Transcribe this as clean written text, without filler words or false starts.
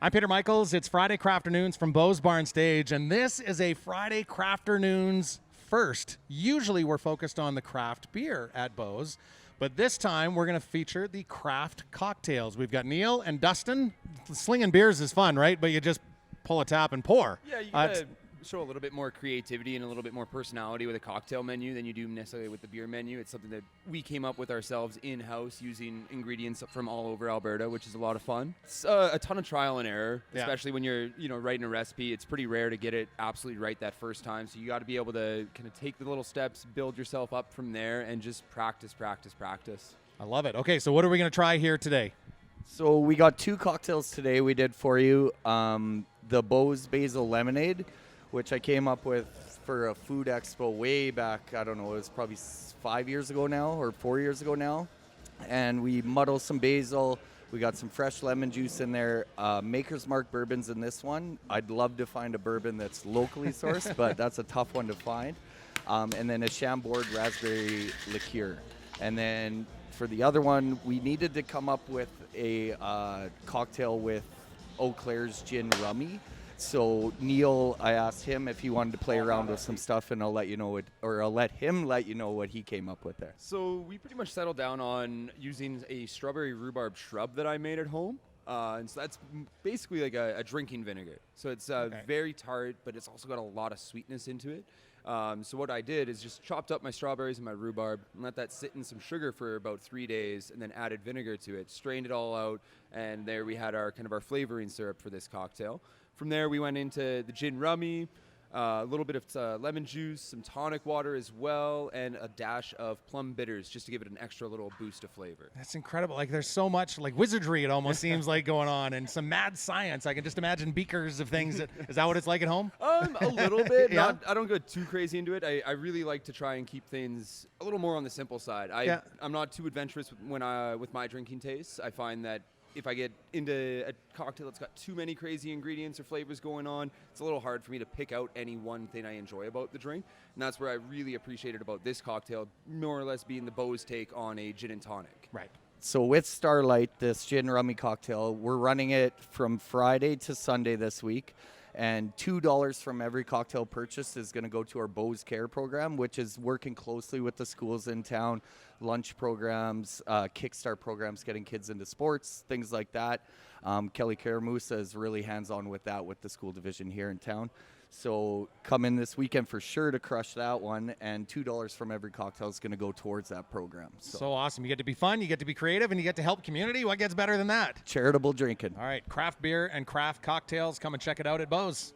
I'm Peter Michaels. It's Friday CRAFTernoons from Beau's Barn Stage, and this is a Friday CRAFTernoons first. Usually we're focused on the craft beer at Beau's, but this time we're going to feature the craft cocktails. We've got Neil and Dustin. Slinging beers is fun, right? But you just pull a tap and pour. Yeah, you gotta show a little bit more creativity and a little bit more personality with a cocktail menu than you do necessarily with the beer menu. It's something that we came up with ourselves in-house using ingredients from all over Alberta, which is a lot of fun. It's a ton of trial and error, especially when you're writing a recipe. It's pretty rare to get it absolutely right that first time, so you got to be able to kind of take the little steps, build yourself up from there, and just practice. I love it. Okay, so what are we going to try here today? So we got two cocktails today we did for you. The Beau's Basil Lemonade, which I came up with for a food expo way back, I don't know, it was probably 5 years ago now or 4 years ago now. And we muddle some basil. We got some fresh lemon juice in there. Maker's Mark bourbons in this one. I'd love to find a bourbon that's locally sourced, but that's a tough one to find. And then a Chambord raspberry liqueur. And then for the other one, we needed to come up with a cocktail with Eau Claire's gin rummy. So Neil, I asked him if he wanted to play around with some stuff, and I'll let him let you know what he came up with there. So we pretty much settled down on using a strawberry rhubarb shrub that I made at home. And so that's basically like a drinking vinegar. So it's very tart, but it's also got a lot of sweetness into it. So what I did is just chopped up my strawberries and my rhubarb and let that sit in some sugar for about 3 days, and then added vinegar to it, strained it all out, and there we had our flavoring syrup for this cocktail. From there, we went into the gin rummy, a little bit of lemon juice, some tonic water as well, and a dash of plum bitters just to give it an extra little boost of flavor. That's incredible. Like, there's so much like wizardry, it almost seems like, going on, and some mad science. I can just imagine beakers of things. Is that what it's like at home? A little bit. Yeah. I don't go too crazy into it. I really like to try and keep things a little more on the simple side. I'm not too adventurous with my drinking tastes. I find that if I get into a cocktail that's got too many crazy ingredients or flavors going on, it's a little hard for me to pick out any one thing I enjoy about the drink. And that's where I really appreciated about this cocktail, more or less being the Beau's take on a gin and tonic. Right. So with Starlight, this gin rummy cocktail, we're running it from Friday to Sunday this week. And $2 from every cocktail purchase is going to go to our Beau's Care program, which is working closely with the schools in town, lunch programs, Kickstart programs, getting kids into sports, things like that. Kelly Caramusa is really hands-on with that with the school division here in town. So come in this weekend for sure to crush that one, and $2 from every cocktail is going to go towards that program. So awesome. You get to be fun, you get to be creative, and you get to help community. What gets better than that? Charitable drinking. All right, craft beer and craft cocktails. Come and check it out at Beau's.